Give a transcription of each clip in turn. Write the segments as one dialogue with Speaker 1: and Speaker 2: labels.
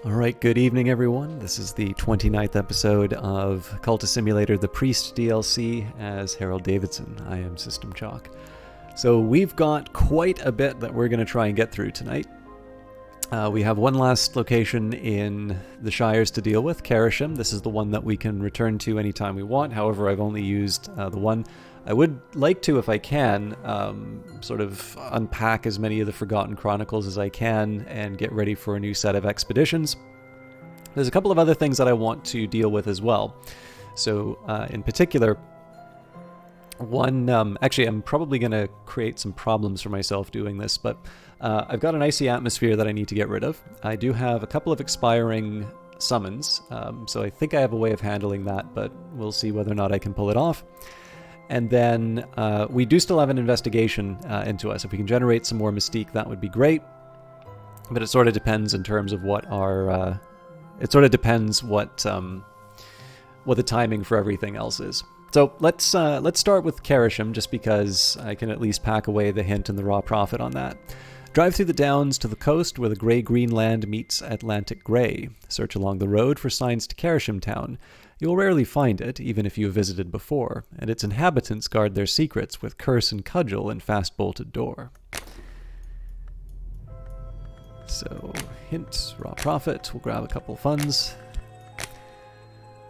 Speaker 1: All right, good evening, everyone. This is the 29th episode of Cultist Simulator, the Priest DLC as Harold Davidson. I am System Chalk. So we've got quite a bit that we're going to try and get through tonight. We have one last location in the Shires to deal with, Carisham. This is the one that we can return to anytime we want. However, I've only used the one. I would like to, if I can, sort of unpack as many of the Forgotten Chronicles as I can and get ready for a new set of expeditions. There's a couple of other things that I want to deal with as well. So, in particular, one, actually I'm probably going to create some problems for myself doing this, but I've got an icy atmosphere that I need to get rid of. I do have a couple of expiring summons, so I think I have a way of handling that, but we'll see whether or not I can pull it off. And then we do still have an investigation into us. If we can generate some more mystique, that would be great. But it sort of depends in terms of what our... it sort of depends what the timing for everything else is. So let's start with Carisham, just because I can at least pack away the hint and the raw profit on that. Drive through the downs to the coast where the grey-green land meets Atlantic grey. Search along the road for signs to Carisham town. You will rarely find it, even if you have visited before, and its inhabitants guard their secrets with curse and cudgel and fast-bolted door. So, hint, raw profit, we'll grab a couple funds.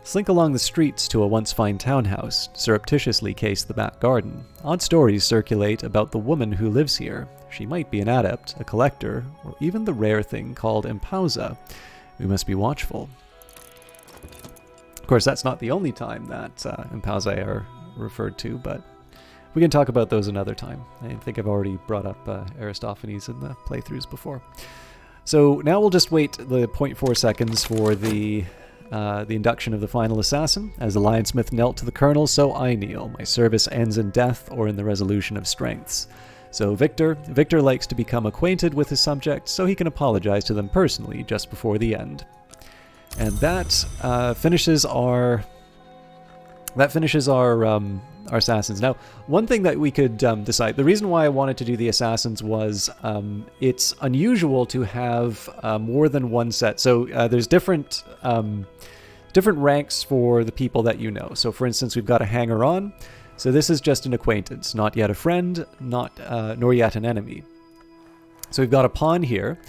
Speaker 1: Slink along the streets to a once fine townhouse, surreptitiously case the back garden. Odd stories circulate about the woman who lives here. She might be an adept, a collector, or even the rare thing called Impausa. We must be watchful. Of course, that's not the only time that Impausa are referred to, but we can talk about those another time. I think I've already brought up Aristophanes in the playthroughs before. So now we'll just wait the 0.4 seconds for the induction of the final assassin. As the Lionsmith knelt to the colonel, so I kneel. My service ends in death or in the resolution of strengths. So Victor likes to become acquainted with his subjects so he can apologize to them personally just before the end. And that finishes our assassins. Now, one thing that we could decide, the reason why I wanted to do the assassins was it's unusual to have more than one set. So there's different ranks for the people that you know. So for instance, we've got a hanger-on. So this is just an acquaintance, not yet a friend, nor yet an enemy. So we've got a pawn here.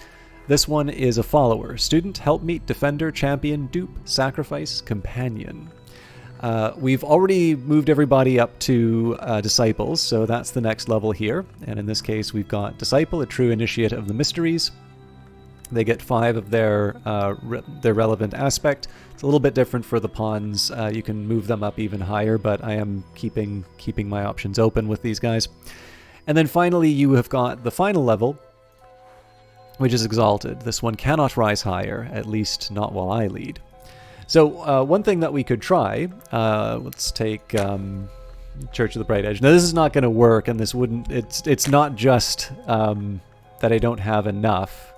Speaker 1: This one is a follower. Student, helpmeet, defender, champion, dupe, sacrifice, companion. We've already moved everybody up to disciples, so that's the next level here. And in this case, we've got disciple, a true initiate of the mysteries. They get 5 of their relevant aspect. It's a little bit different for the pawns. You can move them up even higher, but I am keeping my options open with these guys. And then finally, you have got the final level, which is exalted. This one cannot rise higher, at least not while I lead. So one thing that we could try, let's take Church of the Bright Edge. Now this is not going to work, and this wouldn't. It's not just that I don't have enough,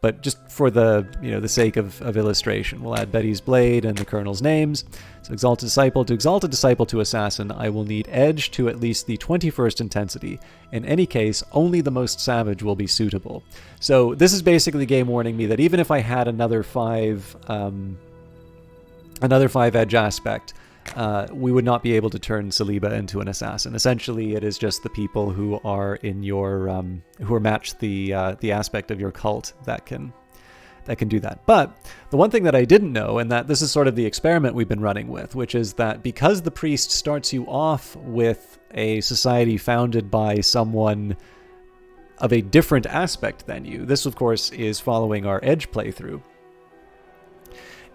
Speaker 1: but just for the sake of illustration, we'll add Betty's Blade and the Colonel's names. So Exalted Disciple. To Exalted Disciple to Assassin, I will need Edge to at least the 21st intensity. In any case, only the most savage will be suitable. So this is basically game warning me that even if I had another 5 edge aspect, we would not be able to turn Saliba into an assassin. Essentially, it is just the people who are in your who are matched the aspect of your cult that can do that. But the one thing that I didn't know, and that this is sort of the experiment we've been running with, which is that because the priest starts you off with a society founded by someone of a different aspect than you, this of course is following our Edge playthrough.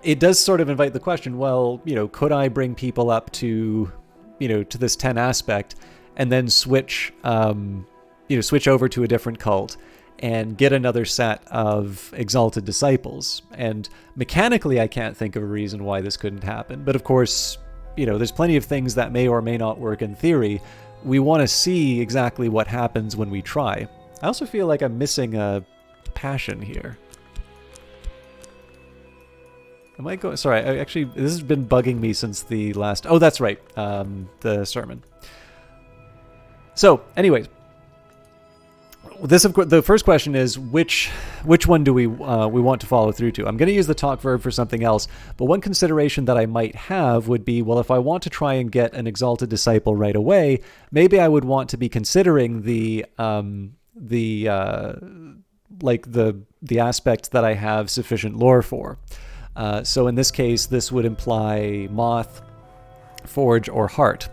Speaker 1: It does sort of invite the question, well, could I bring people up to this 10 aspect and then switch over to a different cult and get another set of exalted disciples? And mechanically, I can't think of a reason why this couldn't happen. But of course, there's plenty of things that may or may not work in theory. We want to see exactly what happens when we try. I also feel like I'm missing a passion here. Am I going? Sorry, actually, this has been bugging me since the last... Oh, that's right, the sermon. So, anyways, This, of course, the first question is which one do we want to follow through to? I'm going to use the talk verb for something else, but one consideration that I might have would be, well, if I want to try and get an exalted disciple right away, maybe I would want to be considering the aspect that I have sufficient lore for. So in this case, this would imply moth, forge, or heart.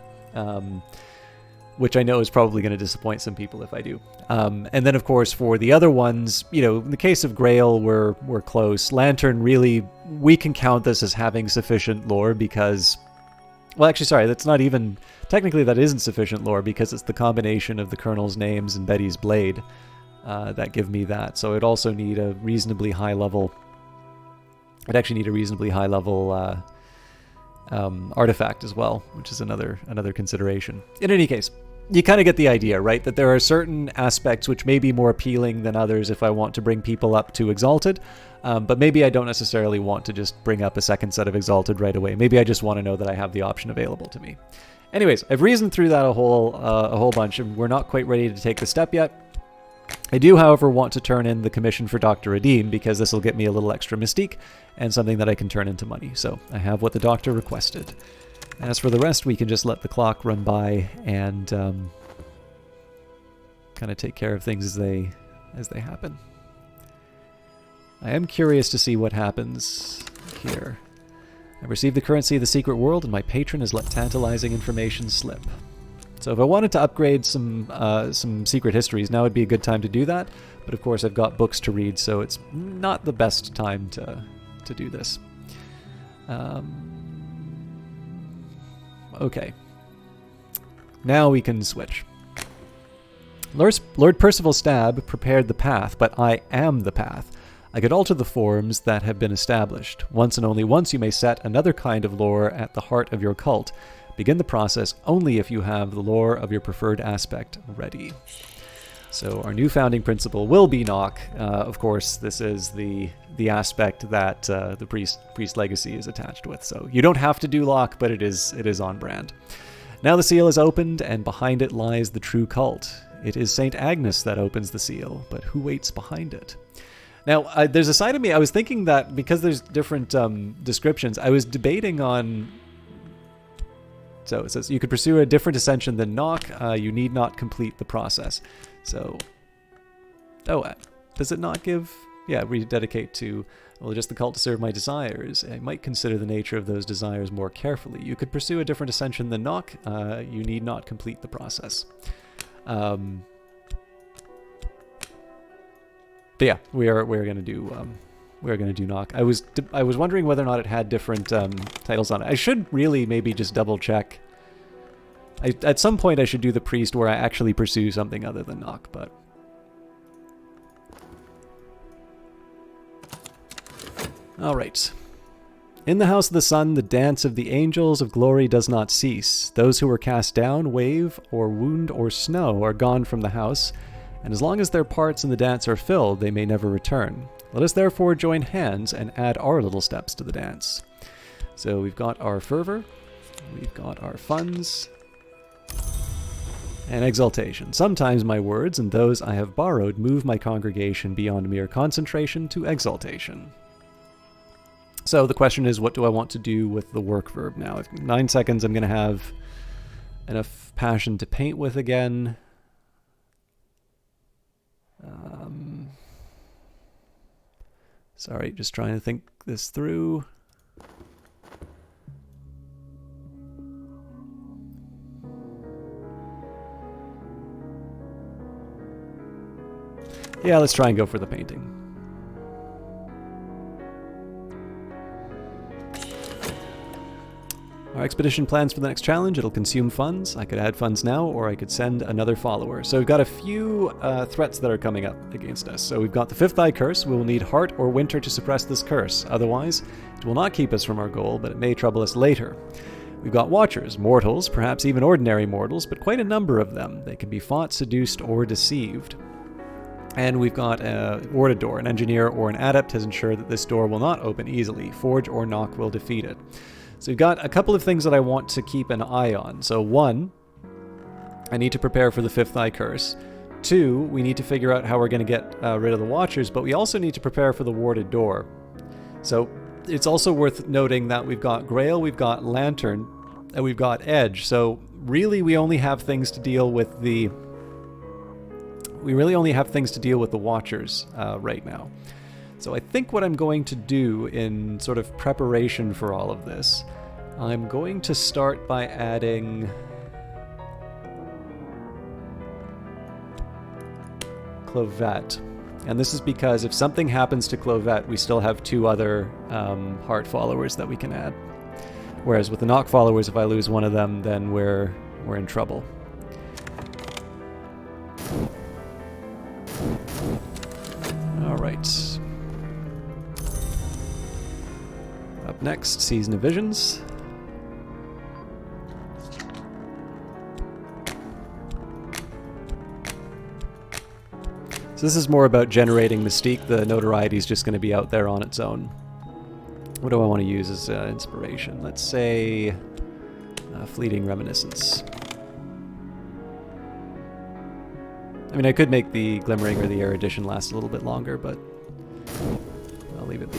Speaker 1: Which I know is probably going to disappoint some people if I do. And then, of course, for the other ones, in the case of Grail, we're close. Lantern, really, we can count this as having sufficient lore because... Well, actually, sorry, that's not even... Technically, that isn't sufficient lore because it's the combination of the Colonel's names and Betty's blade that give me that. So it'd also need a reasonably high level... I'd actually need a reasonably high level artifact as well, which is another consideration. In any case... You kind of get the idea, right? That there are certain aspects which may be more appealing than others if I want to bring people up to Exalted, but maybe I don't necessarily want to just bring up a second set of Exalted right away. Maybe I just want to know that I have the option available to me. Anyways, I've reasoned through that a whole bunch, and we're not quite ready to take the step yet. I do, however, want to turn in the commission for Dr. Redeem, because this will get me a little extra mystique and something that I can turn into money. So I have what the doctor requested. As for the rest, we can just let the clock run by and kind of take care of things as they happen. I am curious to see what happens here. I received the currency of the secret world, and my patron has let tantalizing information slip. So if I wanted to upgrade some secret histories, now would be a good time to do that. But of course, I've got books to read, so it's not the best time to do this. Okay. Now we can switch. Lord Percival Stab prepared the path, but I am the path. I could alter the forms that have been established. Once and only once you may set another kind of lore at the heart of your cult. Begin the process only if you have the lore of your preferred aspect ready. So our new founding principle will be knock. Of course, this is the aspect that the priest legacy is attached with. So you don't have to do lock, but it is on brand. Now the seal is opened, and behind it lies the true cult. It is St. Agnes that opens the seal, but who waits behind it? Now, there's a side of me, I was thinking that because there's different descriptions, I was debating on... So it says, you could pursue a different ascension than knock. You need not complete the process. So, does it not give... Yeah, rededicate to, well, just the cult to serve my desires. I might consider the nature of those desires more carefully. You could pursue a different ascension than knock. You need not complete the process. But yeah, we're gonna do knock. I was wondering whether or not it had different titles on it. I should really maybe just double check. At some point I should do the priest where I actually pursue something other than knock, but. All right. In the house of the sun, the dance of the angels of glory does not cease. Those who were cast down, wave, or wound, or snow are gone from the house, and as long as their parts in the dance are filled, they may never return. Let us therefore join hands and add our little steps to the dance. So we've got our fervor, we've got our funds, and exaltation. Sometimes my words and those I have borrowed move my congregation beyond mere concentration to exaltation. So the question is, what do I want to do with the work verb now? If 9 seconds, I'm going to have enough passion to paint with again. Sorry, just trying to think this through. Yeah, let's try and go for the painting. Our expedition plans for the next challenge. It'll consume funds. I could add funds now, or I could send another follower. So we've got a few threats that are coming up against us. So we've got the Fifth Eye Curse. We will need Heart or Winter to suppress this curse. Otherwise, it will not keep us from our goal, but it may trouble us later. We've got Watchers, mortals, perhaps even ordinary mortals, but quite a number of them. They can be fought, seduced, or deceived. And we've got Orchid Door. An engineer or an adept has ensured that this door will not open easily. Forge or knock will defeat it. So we've got a couple of things that I want to keep an eye on. So one, I need to prepare for the Fifth Eye Curse. 2, we need to figure out how we're going to get rid of the Watchers, but we also need to prepare for the warded door. So it's also worth noting that we've got Grail, we've got Lantern, and we've got Edge. So really we only have things to deal with the... We really only have things to deal with the Watchers right now. So I think what I'm going to do in sort of preparation for all of this, I'm going to start by adding Clovette. And this is because if something happens to Clovette, we still have 2 other Heart followers that we can add. Whereas with the Knock followers, if I lose one of them, then we're in trouble. All right. Up next, Season of Visions. So this is more about generating Mystique. The notoriety is just going to be out there on its own. What do I want to use as inspiration? Let's say Fleeting Reminiscence. I mean, I could make the Glimmering or the Erudition last a little bit longer, but I'll leave it be.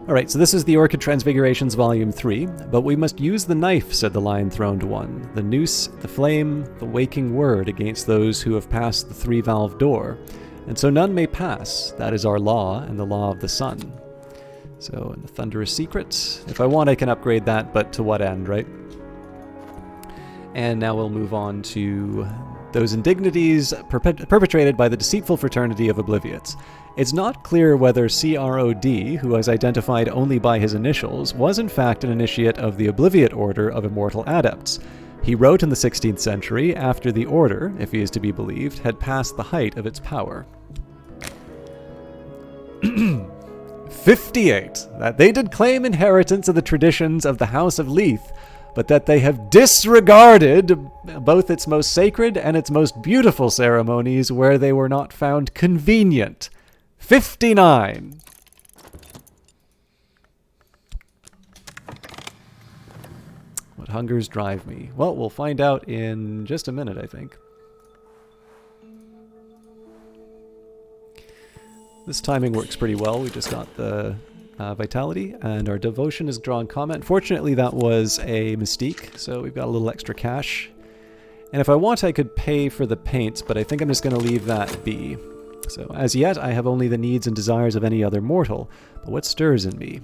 Speaker 1: Alright, so this is the Orchid Transfigurations Volume 3, but we must use the knife, said the Lion-Throned One, the noose, the flame, the waking word against those who have passed the 3-valve door, and so none may pass. That is our law, and the law of the sun. So, in the Thunderous Secret, if I want I can upgrade that, but to what end, right? And now we'll move on to those indignities perpetrated by the deceitful fraternity of Obliviots. It's not clear whether CROD, who was identified only by his initials, was in fact an initiate of the Obliviate Order of Immortal Adepts. He wrote in the 16th century after the order, if he is to be believed, had passed the height of its power. 58. That they did claim inheritance of the traditions of the House of Leith, but that they have disregarded both its most sacred and its most beautiful ceremonies where they were not found convenient. 59. What hungers drive me? Well, we'll find out in just a minute, I think. This timing works pretty well. We just got the Vitality, and our Devotion is drawn comment. Fortunately, that was a Mystique, so we've got a little extra cash. And if I want, I could pay for the paints, but I think I'm just going to leave that be. So, as yet, I have only the needs and desires of any other mortal, but what stirs in me?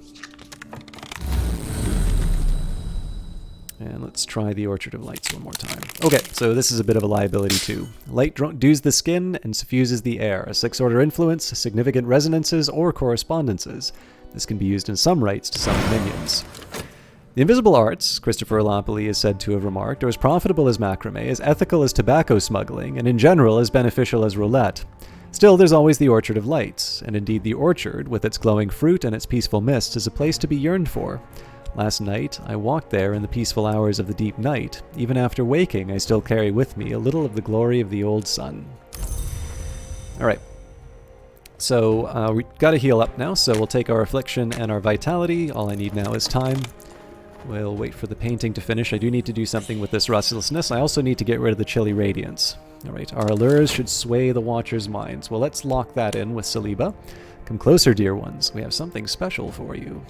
Speaker 1: And let's try the Orchard of Lights one more time. Okay, so this is a bit of a liability too. Light dews the skin and suffuses the air. A 6th-order influence, significant resonances, or correspondences. This can be used in some rites to summon minions. The invisible arts, Christopher Lapoli is said to have remarked, are as profitable as macrame, as ethical as tobacco smuggling, and in general as beneficial as roulette. Still, there's always the Orchard of Lights, and indeed the orchard, with its glowing fruit and its peaceful mist, is a place to be yearned for. Last night, I walked there in the peaceful hours of the deep night. Even after waking, I still carry with me a little of the glory of the old sun. Alright. So, we gotta heal up now, so we'll take our Affliction and our Vitality. All I need now is time. We'll wait for the painting to finish. I do need to do something with this restlessness. I also need to get rid of the chilly radiance. Alright, our allures should sway the Watchers' minds. Well, let's lock that in with Saliba. Come closer, dear ones. We have something special for you.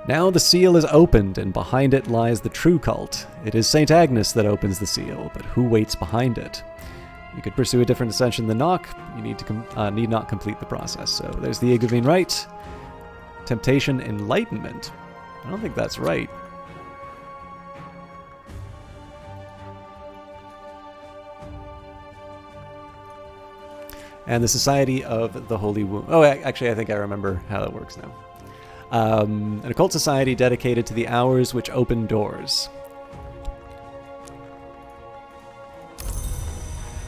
Speaker 1: Now the seal is opened, and behind it lies the true cult. It is St. Agnes that opens the seal, but who waits behind it? You could pursue a different ascension than Knock. You need not complete the process. So there's the Igavine Rite. Temptation Enlightenment. I don't think that's right. And the Society of the Holy Womb. Oh, actually, I think I remember how that works now. An occult society dedicated to the hours which open doors.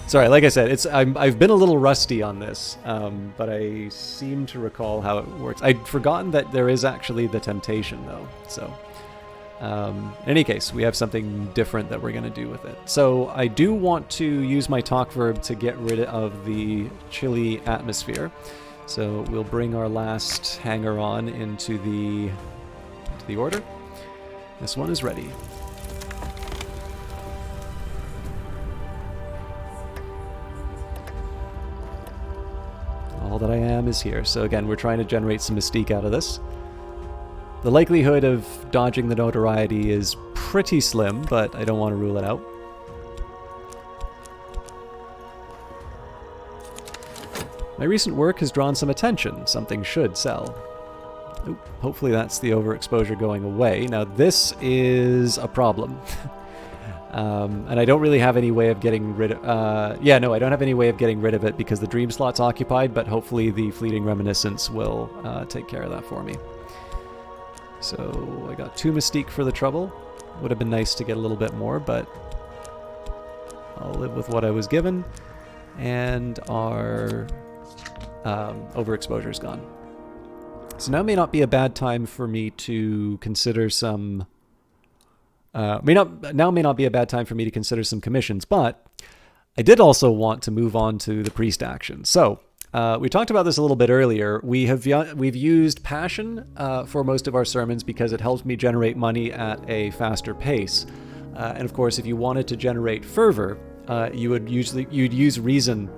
Speaker 1: Sorry, like I said, I've been a little rusty on this, but I seem to recall how it works. I'd forgotten that there is actually the temptation, though. So, in any case, we have something different that we're going to do with it. So, I do want to use my talk verb to get rid of the chilly atmosphere. So we'll bring our last hanger-on into the order. This one is ready. All that I am is here. So again, we're trying to generate some mystique out of this. The likelihood of dodging the notoriety is pretty slim, but I don't want to rule it out. My recent work has drawn some attention. Something should sell. Oop, hopefully that's the overexposure going away. Now this is a problem. And I don't really have any way of getting rid of... I don't have any way of getting rid of it because the dream slot's occupied, but hopefully the fleeting reminiscence will take care of that for me. So I got 2 mystique for the trouble. Would have been nice to get a little bit more, but I'll live with what I was given. And our overexposure is gone. So now may not be a bad time for me to consider some... may not be a bad time for me to consider some commissions, but I did also want to move on to the priest action. So we talked about this a little bit earlier. We've used passion for most of our sermons because it helps me generate money at a faster pace. And of course, if you wanted to generate fervor, you'd use reason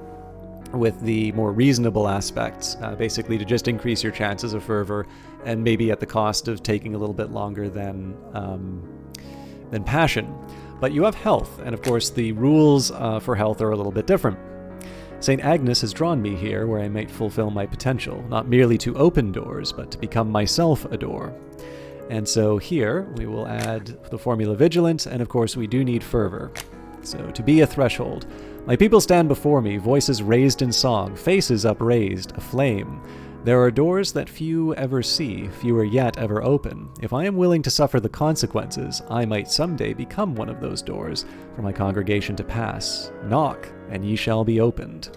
Speaker 1: with the more reasonable aspects, basically to just increase your chances of fervor, and maybe at the cost of taking a little bit longer than passion. But you have health, and of course the rules for health are a little bit different. St. Agnes has drawn me here where I might fulfill my potential, not merely to open doors, but to become myself a door. And so here we will add the formula vigilant, and of course we do need fervor. So to be a threshold. My people stand before me, voices raised in song, faces upraised, aflame. There are doors that few ever see, fewer yet ever open. If I am willing to suffer the consequences, I might someday become one of those doors for my congregation to pass. Knock, and ye shall be opened.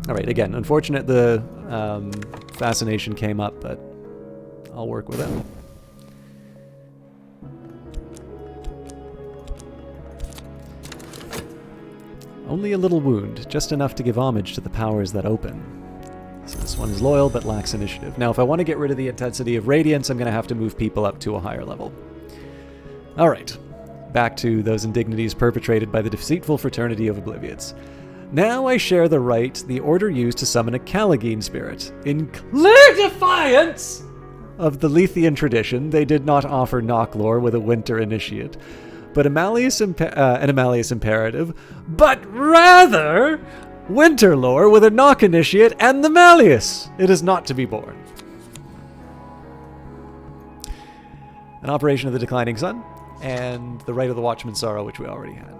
Speaker 1: All right, again, unfortunate the fascination came up, but I'll work with it. Only a little wound, just enough to give homage to the powers that open. So this one is loyal, but lacks initiative. Now, if I want to get rid of the intensity of radiance, I'm going to have to move people up to a higher level. All right, back to those indignities perpetrated by the deceitful fraternity of obliviates. Now I share the right the order used to summon a Caligine spirit. In clear defiance of the Lethean tradition, they did not offer Knocklore with a winter initiate, but an Malleus imperative, but rather Winterlore with a knock initiate and the Malleus. It is not to be borne. An operation of the declining sun, and the rite of the Watchman's Sorrow, which we already had.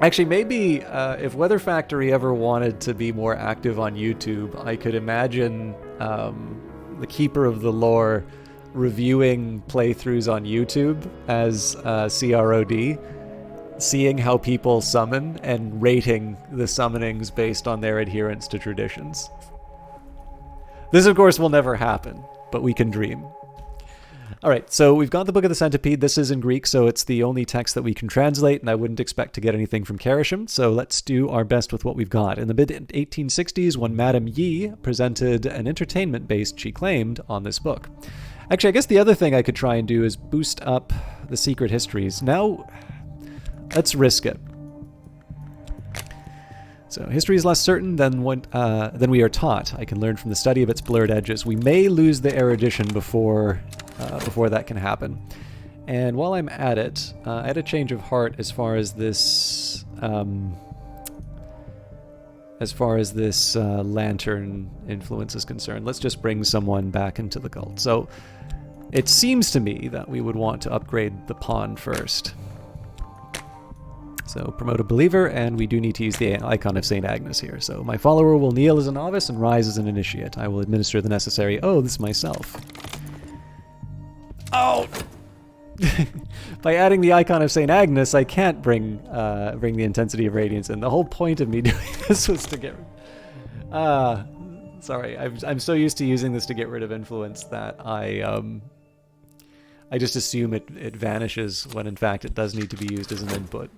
Speaker 1: Actually, maybe if Weather Factory ever wanted to be more active on YouTube, I could imagine the Keeper of the Lore reviewing playthroughs on YouTube as CROD, seeing how people summon and rating the summonings based on their adherence to traditions. This, of course, will never happen, but we can dream. All right, so we've got the Book of the Centipede. This is in Greek, so it's the only text that we can translate, and I wouldn't expect to get anything from Karashim, so let's do our best with what we've got. In the mid-1860s, when Madame Yee presented an entertainment-based, she claimed, on this book. Actually, I guess the other thing I could try and do is boost up the secret histories. Now, let's risk it. So, history is less certain than we are taught. I can learn from the study of its blurred edges. We may lose the erudition before that can happen. And while I'm at it, I had a change of heart as far as this lantern influence is concerned. Let's just bring someone back into the cult. So it seems to me that we would want to upgrade the pawn first. So promote a believer, and we do need to use the icon of St. Agnes here. So my follower will kneel as a novice and rise as an initiate. I will administer the necessary oaths myself. Oh! By adding the icon of St. Agnes, I can't bring the intensity of radiance in. The whole point of me doing this was to get... sorry, I'm so used to using this to get rid of influence that I I just assume it vanishes when in fact it does need to be used as an input.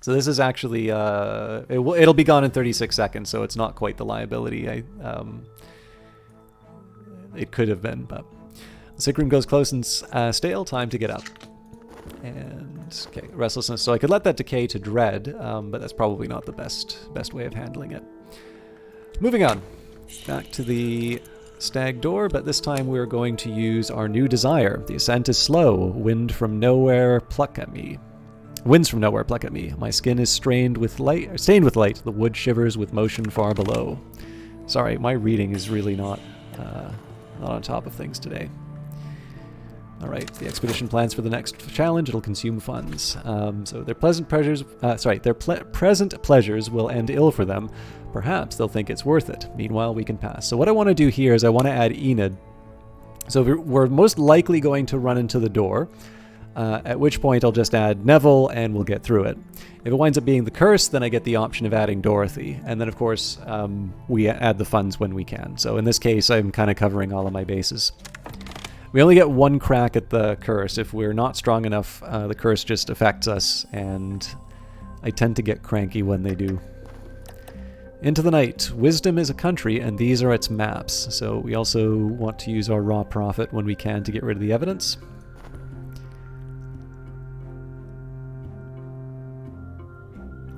Speaker 1: So this is actually, it'll be gone in 36 seconds, so it's not quite the liability it could have been, but the sick room goes close and stale, time to get up. And, okay, restlessness. So I could let that decay to dread, but that's probably not the best way of handling it. Moving on, back to the Stag Door, but this time we're going to use our new desire. The ascent is slow. Wind from nowhere, pluck at me. Winds from nowhere, pluck at me. My skin is stained with light. The wood shivers with motion far below. Sorry, my reading is really not on top of things today. All right, the expedition plans for the next challenge. It'll consume funds. So their present pleasures will end ill for them. Perhaps they'll think it's worth it. Meanwhile, we can pass. So what I want to do here is I want to add Enid. So we're most likely going to run into the door, at which point I'll just add Neville and we'll get through it. If it winds up being the curse, then I get the option of adding Dorothy. And then, of course, we add the funds when we can. So in this case, I'm kind of covering all of my bases. We only get one crack at the curse. If we're not strong enough, the curse just affects us, and I tend to get cranky when they do. Into the night. Wisdom is a country, and these are its maps. So we also want to use our raw profit when we can to get rid of the evidence.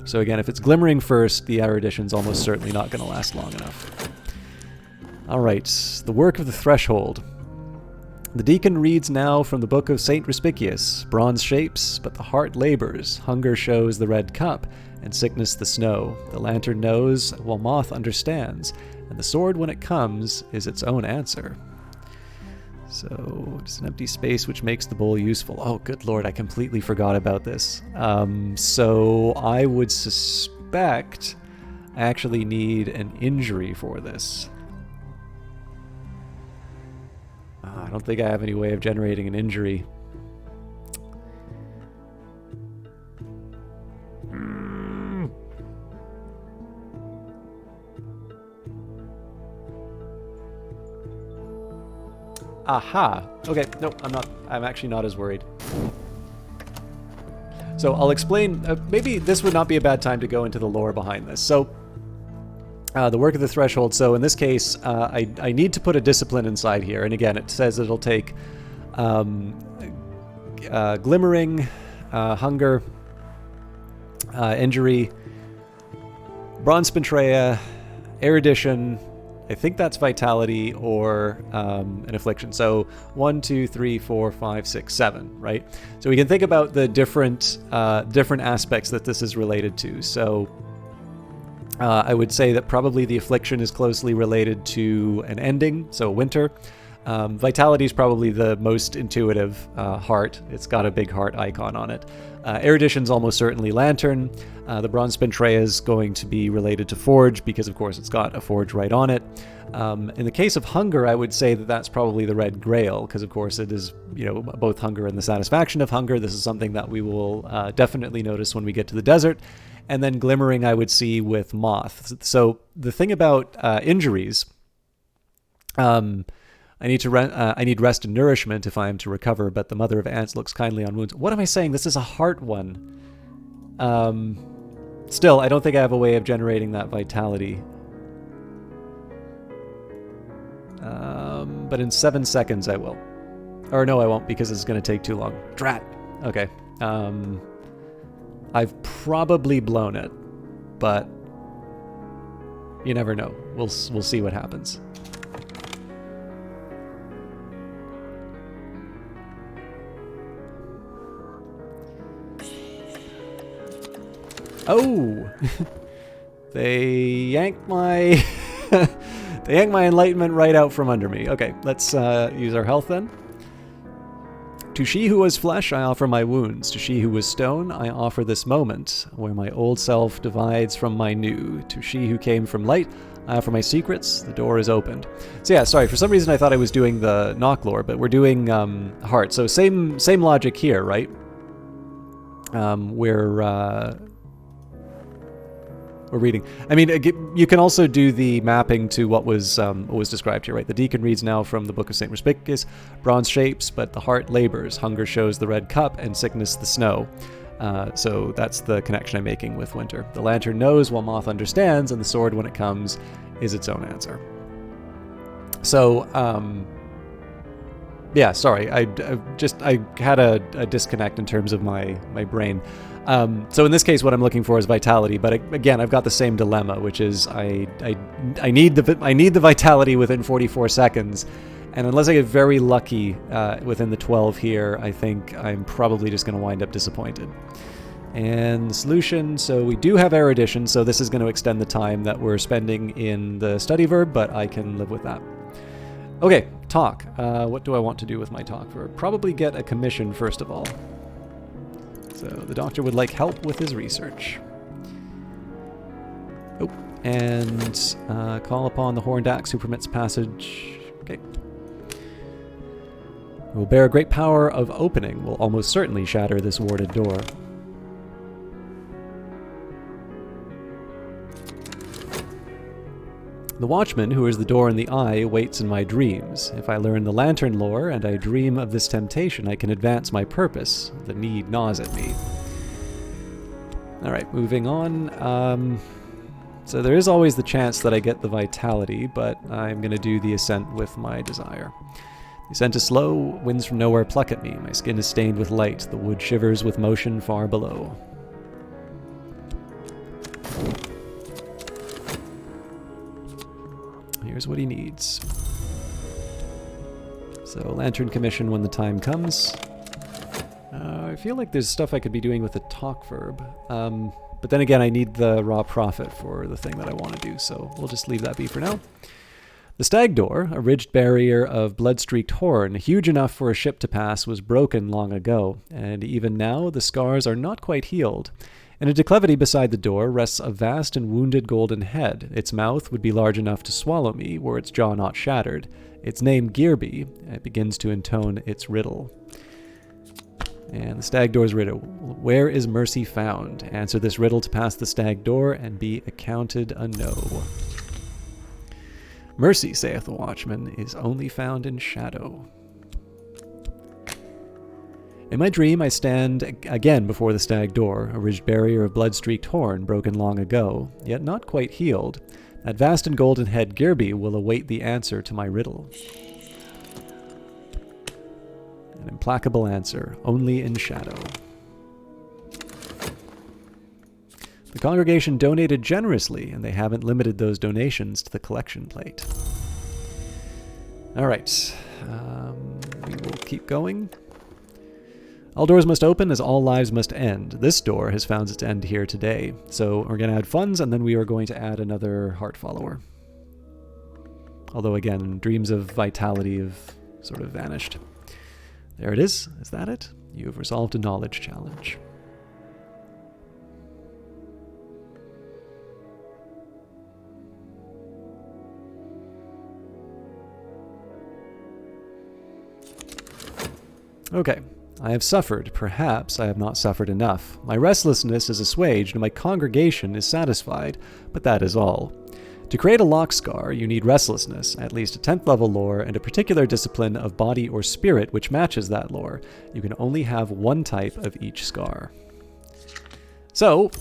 Speaker 1: So again, if it's glimmering first, the erudition's almost certainly not going to last long enough. All right, the work of the threshold. The deacon reads now from the book of St. Respicius. Bronze shapes, but the heart labors. Hunger shows the red cup, and sickness the snow. The lantern knows, while moth understands, and the sword, when it comes, is its own answer. So, it's an empty space which makes the bowl useful. Oh, good lord, I completely forgot about this. So, I would suspect I actually need an injury for this. I don't think I have any way of generating an injury. Aha! Okay, no, I'm actually not as worried. So I'll explain, maybe this would not be a bad time to go into the lore behind this. So, the work of the threshold. So in this case, I need to put a discipline inside here. And again, it says it'll take glimmering, hunger, injury, bronze spintrea, erudition. I think that's vitality or an affliction. So 1, 2, 3, 4, 5, 6, 7, right? So we can think about the different aspects that this is related to. So I would say that probably the affliction is closely related to an ending, so winter. Vitality is probably the most intuitive. Heart, it's got a big heart icon on it. Erudition's almost certainly lantern. The bronze spintrea is going to be related to forge because, of course, it's got a forge right on it. In the case of hunger, I would say that that's probably the red grail because, of course, it is both hunger and the satisfaction of hunger. This is something that we will definitely notice when we get to the desert. And then glimmering, I would see with moth. So the thing about injuries, I need rest and nourishment if I am to recover. But the mother of ants looks kindly on wounds. What am I saying? This is a heart one. Still, I don't think I have a way of generating that vitality. But in 7 seconds, I will. Or no, I won't because it's going to take too long. Drat. Okay. I've probably blown it, but you never know. We'll see what happens. Oh, they yanked my enlightenment right out from under me. Okay, let's use our health then. To she who was flesh, I offer my wounds. To she who was stone, I offer this moment, where my old self divides from my new. To she who came from light, I offer my secrets. The door is opened. So yeah, sorry, for some reason I thought I was doing the knock lore, but we're doing heart. So same logic here, right? or reading. I mean, you can also do the mapping to what was described here, right? The deacon reads now from the Book of St. Respicus, bronze shapes, but the heart labors, hunger shows the red cup, and sickness the snow. So that's the connection I'm making with winter. The lantern knows while moth understands, and the sword, when it comes, is its own answer. So, yeah, sorry, I had a disconnect in terms of my brain. So in this case, what I'm looking for is vitality. But again, I've got the same dilemma, which is I need the vitality within 44 seconds, and unless I get very lucky within the 12 here, I think I'm probably just going to wind up disappointed. And the solution, so we do have erudition, so this is going to extend the time that we're spending in the study verb, but I can live with that. Okay, talk. What do I want to do with my talk verb? Probably get a commission first of all. So the doctor would like help with his research. Oh, and call upon the horned axe who permits passage. Okay. Will bear a great power of opening, will almost certainly shatter this warded door. The watchman, who is the door in the eye, waits in my dreams. If I learn the lantern lore and I dream of this temptation, I can advance my purpose. The need gnaws at me. Alright, moving on. So there is always the chance that I get the vitality, but I'm going to do the ascent with my desire. The ascent is slow, winds from nowhere pluck at me. My skin is stained with light, the wood shivers with motion far below. Here's what he needs. So, lantern commission when the time comes. I feel like there's stuff I could be doing with the talk verb. But then again, I need the raw profit for the thing that I want to do, so we'll just leave that be for now. The Stag Door, a ridged barrier of blood-streaked horn, huge enough for a ship to pass, was broken long ago, and even now the scars are not quite healed. In a declivity beside the door rests a vast and wounded golden head. Its mouth would be large enough to swallow me, were its jaw not shattered. Its name Gearby. It begins to intone its riddle. And the Stag Door's riddle. Where is mercy found? Answer this riddle to pass the Stag Door and be accounted a no. Mercy, saith the watchman, is only found in shadow. In my dream, I stand again before the Stag Door, a ridged barrier of blood-streaked horn broken long ago, yet not quite healed. That vast and golden head Gearby will await the answer to my riddle. An implacable answer, only in shadow. The congregation donated generously, and they haven't limited those donations to the collection plate. All right, we will keep going. All doors must open as all lives must end. This door has found its end here today. So we're going to add funds, and then we are going to add another heart follower. Although again, dreams of vitality have sort of vanished. There it is. Is that it? You have resolved a knowledge challenge. Okay. I have suffered. Perhaps I have not suffered enough. My restlessness is assuaged and my congregation is satisfied, but that is all. To create a lock scar, you need restlessness, at least a 10th level lore, and a particular discipline of body or spirit which matches that lore. You can only have one type of each scar. So,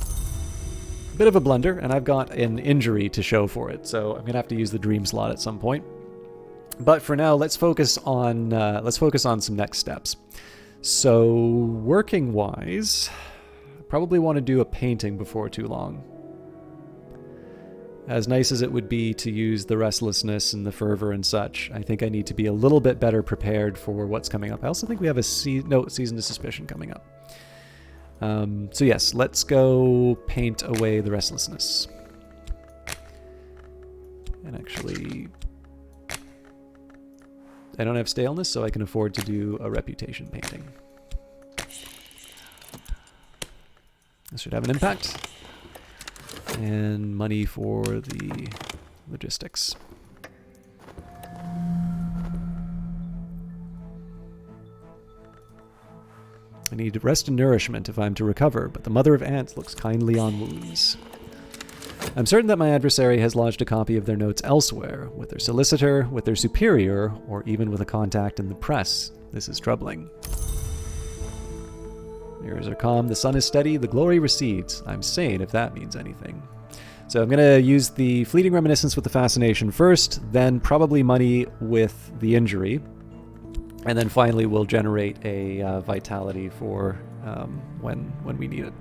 Speaker 1: a bit of a blunder, and I've got an injury to show for it, so I'm going to have to use the dream slot at some point. But for now, let's focus on some next steps. So, working-wise, probably want to do a painting before too long. As nice as it would be to use the restlessness and the fervor and such, I think I need to be a little bit better prepared for what's coming up. I also think we have a Season of Suspicion coming up. So yes, let's go paint away the restlessness. And actually, I don't have staleness, so I can afford to do a reputation painting. This should have an impact. And money for the logistics. I need rest and nourishment if I'm to recover, but the mother of ants looks kindly on wounds. I'm certain that my adversary has lodged a copy of their notes elsewhere, with their solicitor, with their superior, or even with a contact in the press. This is troubling. Mirrors are calm, the sun is steady, the glory recedes. I'm sane, if that means anything. So I'm going to use the fleeting reminiscence with the fascination first, then probably money with the injury, and then finally we'll generate a vitality for when we need it.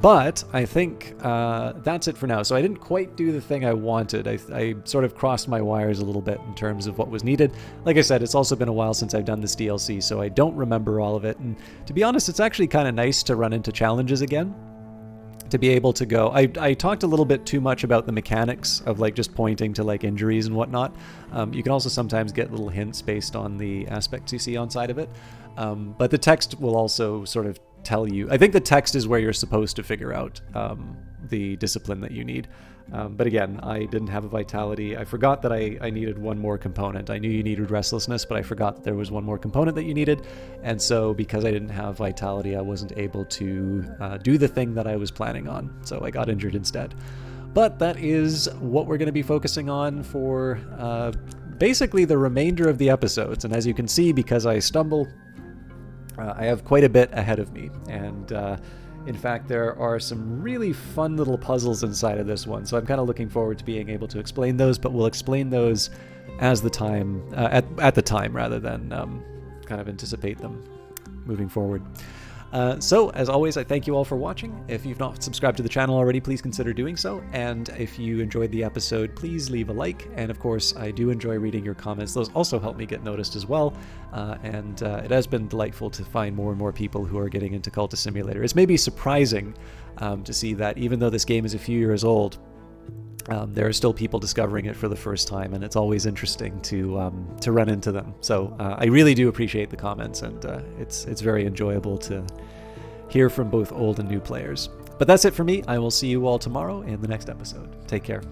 Speaker 1: But I think that's it for now. So I didn't quite do the thing I wanted. I sort of crossed my wires a little bit in terms of what was needed. Like I said, it's also been a while since I've done this DLC, so I don't remember all of it. And to be honest, it's actually kind of nice to run into challenges again. To be able to go, I talked a little bit too much about the mechanics of like just pointing to like injuries and whatnot. You can also sometimes get little hints based on the aspects you see on side of it. But the text will also sort of tell you. I think the text is where you're supposed to figure out the discipline that you need. But again, I didn't have a vitality. I forgot that I needed one more component. I knew you needed restlessness, but I forgot that there was one more component that you needed. And so because I didn't have vitality, I wasn't able to do the thing that I was planning on. So I got injured instead. But that is what we're going to be focusing on for basically the remainder of the episodes. And as you can see, because I stumble, I have quite a bit ahead of me. And in fact, there are some really fun little puzzles inside of this one, so I'm kind of looking forward to being able to explain those, but we'll explain those as the time, at the time, rather than kind of anticipate them moving forward. So, as always, I thank you all for watching. If you've not subscribed to the channel already, please consider doing so. And if you enjoyed the episode, please leave a like. And of course, I do enjoy reading your comments. Those also help me get noticed as well. It has been delightful to find more and more people who are getting into Cultist Simulator. It's maybe surprising to see that even though this game is a few years old, there are still people discovering it for the first time, and it's always interesting to run into them. So I really do appreciate the comments, and it's very enjoyable to hear from both old and new players. But that's it for me. I will see you all tomorrow in the next episode. Take care.